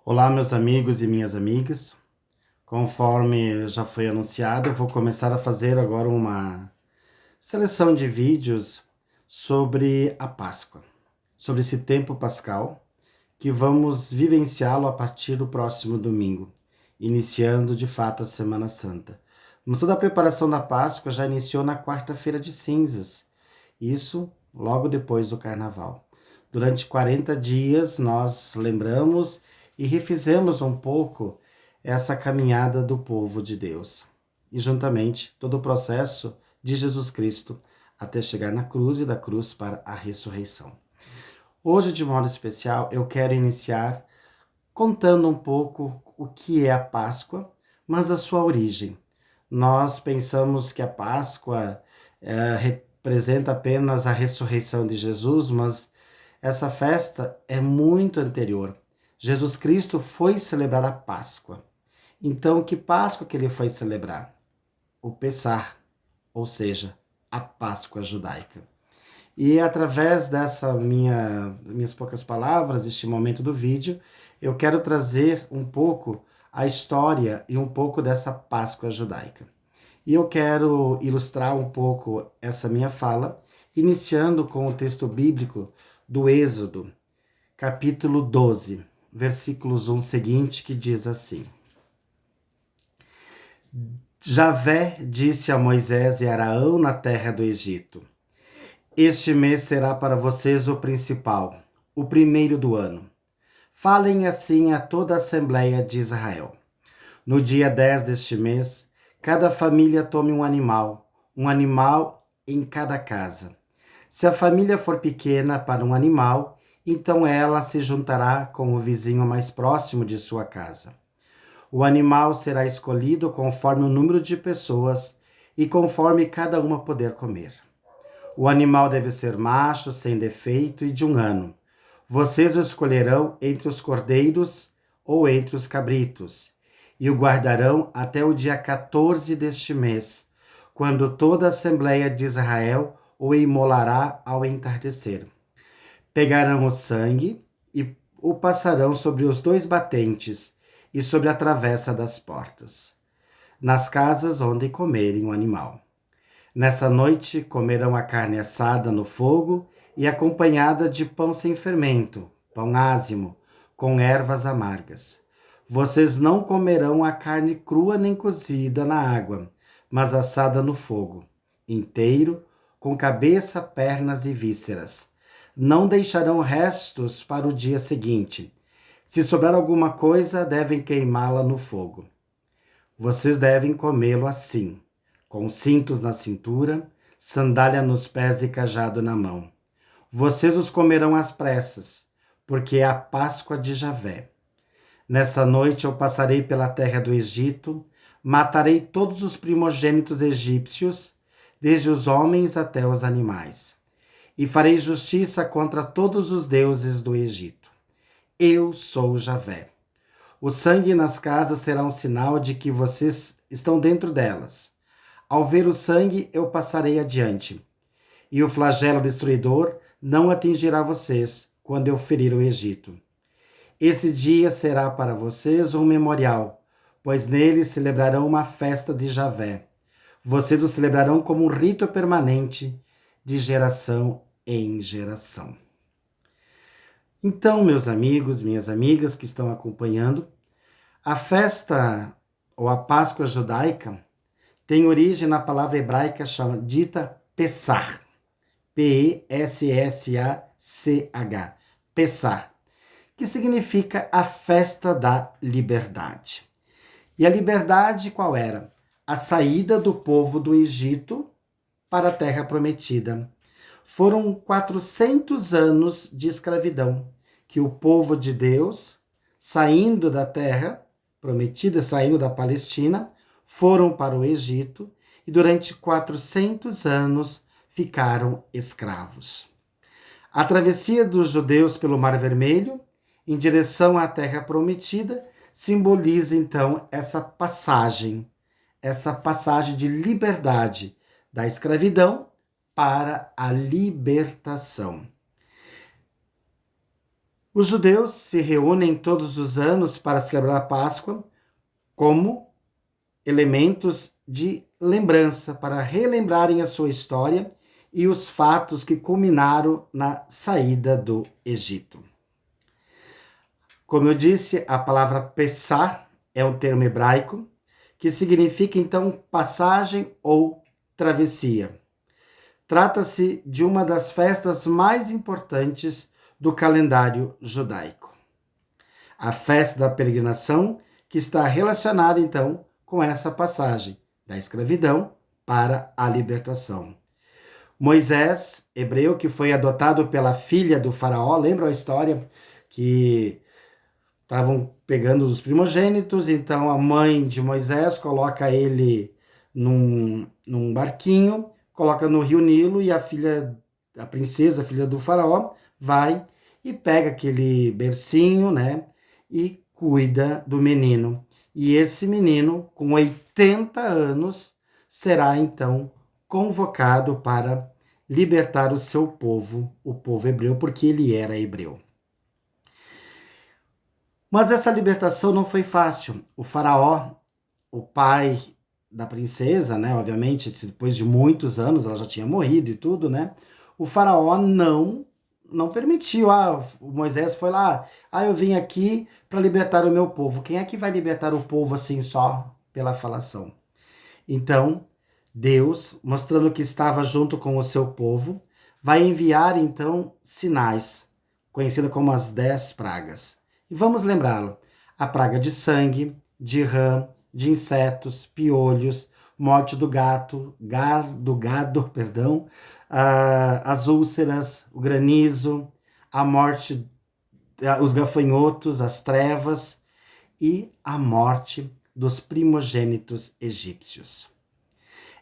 Olá, meus amigos e minhas amigas. Conforme já foi anunciado, eu vou começar a fazer agora uma seleção de vídeos sobre a Páscoa, sobre esse tempo pascal, que vamos vivenciá-lo a partir do próximo domingo, iniciando de fato a Semana Santa. Mas toda a preparação da Páscoa já iniciou na quarta-feira de cinzas, isso logo depois do Carnaval. Durante 40 dias nós lembramos e refizemos um pouco essa caminhada do povo de Deus. E juntamente todo o processo de Jesus Cristo até chegar na cruz e da cruz para a ressurreição. Hoje, de modo especial, eu quero iniciar contando um pouco o que é a Páscoa, mas a sua origem. Nós pensamos que a Páscoa representa apenas a ressurreição de Jesus, mas essa festa é muito anterior. Jesus Cristo foi celebrar a Páscoa. Então, que Páscoa que ele foi celebrar? O Pessar, ou seja, a Páscoa judaica. E através minhas poucas palavras, este momento do vídeo, eu quero trazer um pouco a história e um pouco dessa Páscoa judaica. E eu quero ilustrar um pouco essa minha fala, iniciando com o texto bíblico do Êxodo, capítulo 12, versículos 1 seguinte, que diz assim: Javé disse a Moisés e Araão na terra do Egito: Este mês será para vocês o principal, o primeiro do ano. Falem assim a toda a Assembleia de Israel. No dia 10 deste mês, cada família tome um animal em cada casa. Se a família for pequena para um animal, então ela se juntará com o vizinho mais próximo de sua casa. O animal será escolhido conforme o número de pessoas e conforme cada uma poder comer. O animal deve ser macho, sem defeito e de 1 ano. Vocês o escolherão entre os cordeiros ou entre os cabritos, e o guardarão até o dia 14 deste mês, quando toda a Assembleia de Israel o imolará ao entardecer. Pegarão o sangue e o passarão sobre os 2 batentes e sobre a travessa das portas, nas casas onde comerem o animal. Nessa noite comerão a carne assada no fogo e acompanhada de pão sem fermento, pão ázimo, com ervas amargas. Vocês não comerão a carne crua nem cozida na água, mas assada no fogo, inteiro, com cabeça, pernas e vísceras. Não deixarão restos para o dia seguinte. Se sobrar alguma coisa, devem queimá-la no fogo. Vocês devem comê-lo assim, com cintos na cintura, sandália nos pés e cajado na mão. Vocês os comerão às pressas, porque é a Páscoa de Javé. Nessa noite eu passarei pela terra do Egito, matarei todos os primogênitos egípcios, desde os homens até os animais, e farei justiça contra todos os deuses do Egito. Eu sou Javé. O sangue nas casas será um sinal de que vocês estão dentro delas. Ao ver o sangue, eu passarei adiante, e o flagelo destruidor não atingirá vocês quando eu ferir o Egito. Esse dia será para vocês um memorial, pois nele celebrarão uma festa de Javé. Vocês o celebrarão como um rito permanente de geração em geração. Então, meus amigos, minhas amigas que estão acompanhando, a festa ou a Páscoa judaica tem origem na palavra hebraica dita Pessach, P-E-S-S-A-C-H, Pessach, que significa a festa da liberdade. E a liberdade qual era? A saída do povo do Egito para a terra prometida. Foram 400 anos de escravidão que o povo de Deus, saindo da terra prometida, saindo da Palestina, foram para o Egito e durante 400 anos ficaram escravos. A travessia dos judeus pelo Mar Vermelho, em direção à Terra Prometida, simboliza então essa passagem de liberdade da escravidão para a libertação. Os judeus se reúnem todos os anos para celebrar a Páscoa como elementos de lembrança, para relembrarem a sua história e os fatos que culminaram na saída do Egito. Como eu disse, a palavra Pessah é um termo hebraico que significa então passagem ou travessia. Trata-se de uma das festas mais importantes do calendário judaico. A festa da peregrinação, que está relacionada então com essa passagem da escravidão para a libertação. Moisés, hebreu, que foi adotado pela filha do faraó, lembra a história que estavam pegando os primogênitos, então a mãe de Moisés coloca ele num barquinho, coloca no rio Nilo e a princesa, filha do faraó, vai e pega aquele bercinho, né, e cuida do menino. E esse menino, com 80 anos, será então convocado para libertar o seu povo, o povo hebreu, porque ele era hebreu. Mas essa libertação não foi fácil. O faraó, o pai da princesa, né, obviamente, depois de muitos anos, ela já tinha morrido e tudo, né, o faraó não permitiu. O Moisés foi lá, eu vim aqui para libertar o meu povo. Quem é que vai libertar o povo assim só pela falação? Então, Deus, mostrando que estava junto com o seu povo, vai enviar então sinais, conhecida como as 10 pragas. E vamos lembrá-lo: a praga de sangue, de rã, de insetos, piolhos, morte do gado, as úlceras, o granizo, a morte, os gafanhotos, as trevas e a morte dos primogênitos egípcios.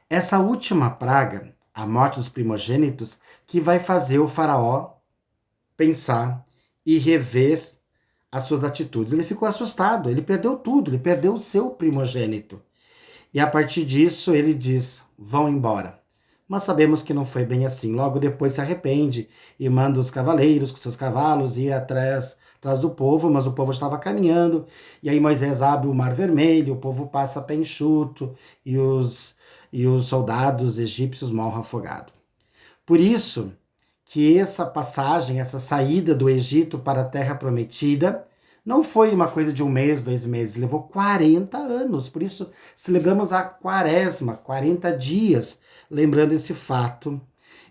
Essa última praga, a morte dos primogênitos, que vai fazer o faraó pensar e rever as suas atitudes. Ele ficou assustado, ele perdeu tudo, ele perdeu o seu primogênito. E a partir disso ele diz: vão embora. Mas sabemos que não foi bem assim. Logo depois se arrepende e manda os cavaleiros com seus cavalos ir atrás do povo, mas o povo estava caminhando. E aí Moisés abre o Mar Vermelho, o povo passa a pé enxuto e os soldados egípcios morrem afogados. Por isso que essa passagem, essa saída do Egito para a Terra Prometida, não foi uma coisa de 1 mês, 2 meses, levou 40 anos. Por isso celebramos a Quaresma, 40 dias, lembrando esse fato.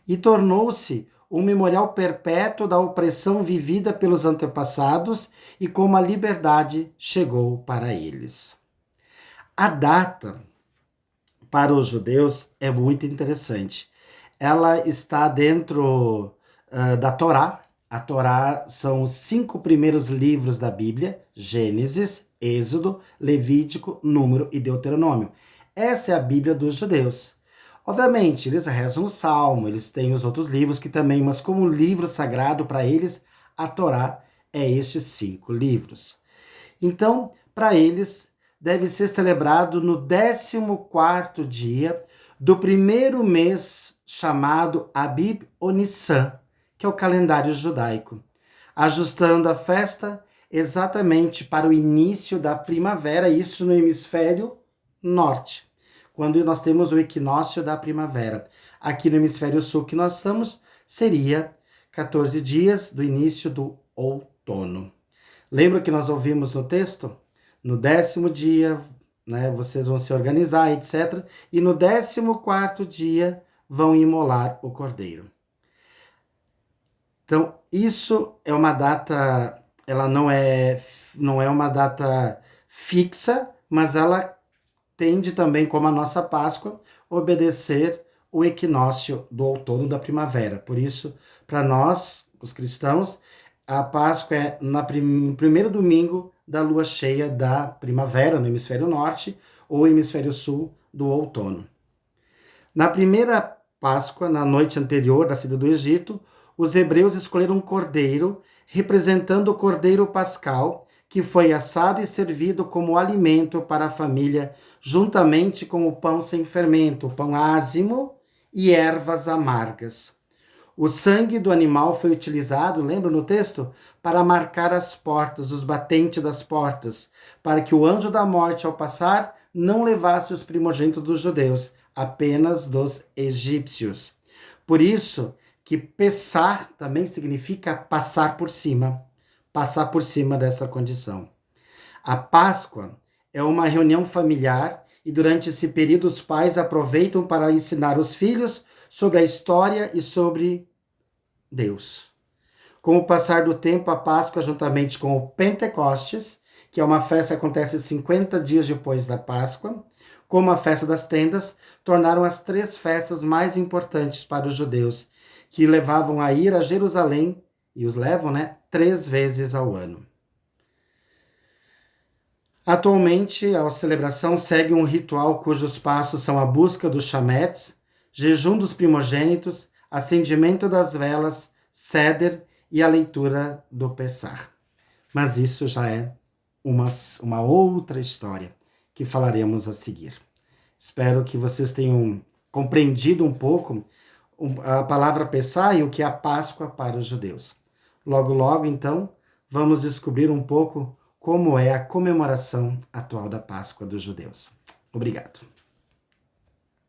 E tornou-se um memorial perpétuo da opressão vivida pelos antepassados e como a liberdade chegou para eles. A data para os judeus é muito interessante. Ela está dentro da Torá. A Torá são os 5 primeiros livros da Bíblia: Gênesis, Êxodo, Levítico, Número e Deuteronômio. Essa é a Bíblia dos judeus. Obviamente, eles rezam o Salmo, eles têm os outros livros que também, mas como livro sagrado para eles, a Torá é estes 5 livros. Então, para eles, deve ser celebrado no 14º dia do primeiro mês, chamado Abib ou Nissan, que é o calendário judaico, ajustando a festa exatamente para o início da primavera, isso no hemisfério norte, quando nós temos o equinócio da primavera. Aqui no hemisfério sul que nós estamos, seria 14 dias do início do outono. Lembra que nós ouvimos no texto? No 10º dia, né, vocês vão se organizar, etc. E no 14º dia vão imolar o cordeiro. Então, isso é uma data, ela não é uma data fixa, mas ela tende também, como a nossa Páscoa, obedecer o equinócio do outono da primavera. Por isso, para nós, os cristãos, a Páscoa é no primeiro domingo da lua cheia da primavera, no hemisfério norte, ou hemisfério sul do outono. Na primeira Páscoa, na noite anterior da saída do Egito, os hebreus escolheram um cordeiro, representando o cordeiro pascal, que foi assado e servido como alimento para a família, juntamente com o pão sem fermento, o pão ázimo e ervas amargas. O sangue do animal foi utilizado, lembra no texto, para marcar as portas, os batentes das portas, para que o anjo da morte, ao passar, não levasse os primogênitos dos judeus, apenas dos egípcios. Por isso que Pessar também significa passar por cima dessa condição. A Páscoa é uma reunião familiar e durante esse período os pais aproveitam para ensinar os filhos sobre a história e sobre Deus. Com o passar do tempo, a Páscoa, juntamente com o Pentecostes, que é uma festa que acontece 50 dias depois da Páscoa, como a festa das tendas, tornaram as 3 festas mais importantes para os judeus, que levavam a ir a Jerusalém, e os levam, 3 vezes ao ano. Atualmente, a celebração segue um ritual cujos passos são a busca dos chametz, jejum dos primogênitos, acendimento das velas, ceder e a leitura do Pessar. Mas isso já é uma outra história que falaremos a seguir. Espero que vocês tenham compreendido um pouco a palavra Pessar e o que é a Páscoa para os judeus. Logo, logo, então, vamos descobrir um pouco como é a comemoração atual da Páscoa dos judeus. Obrigado.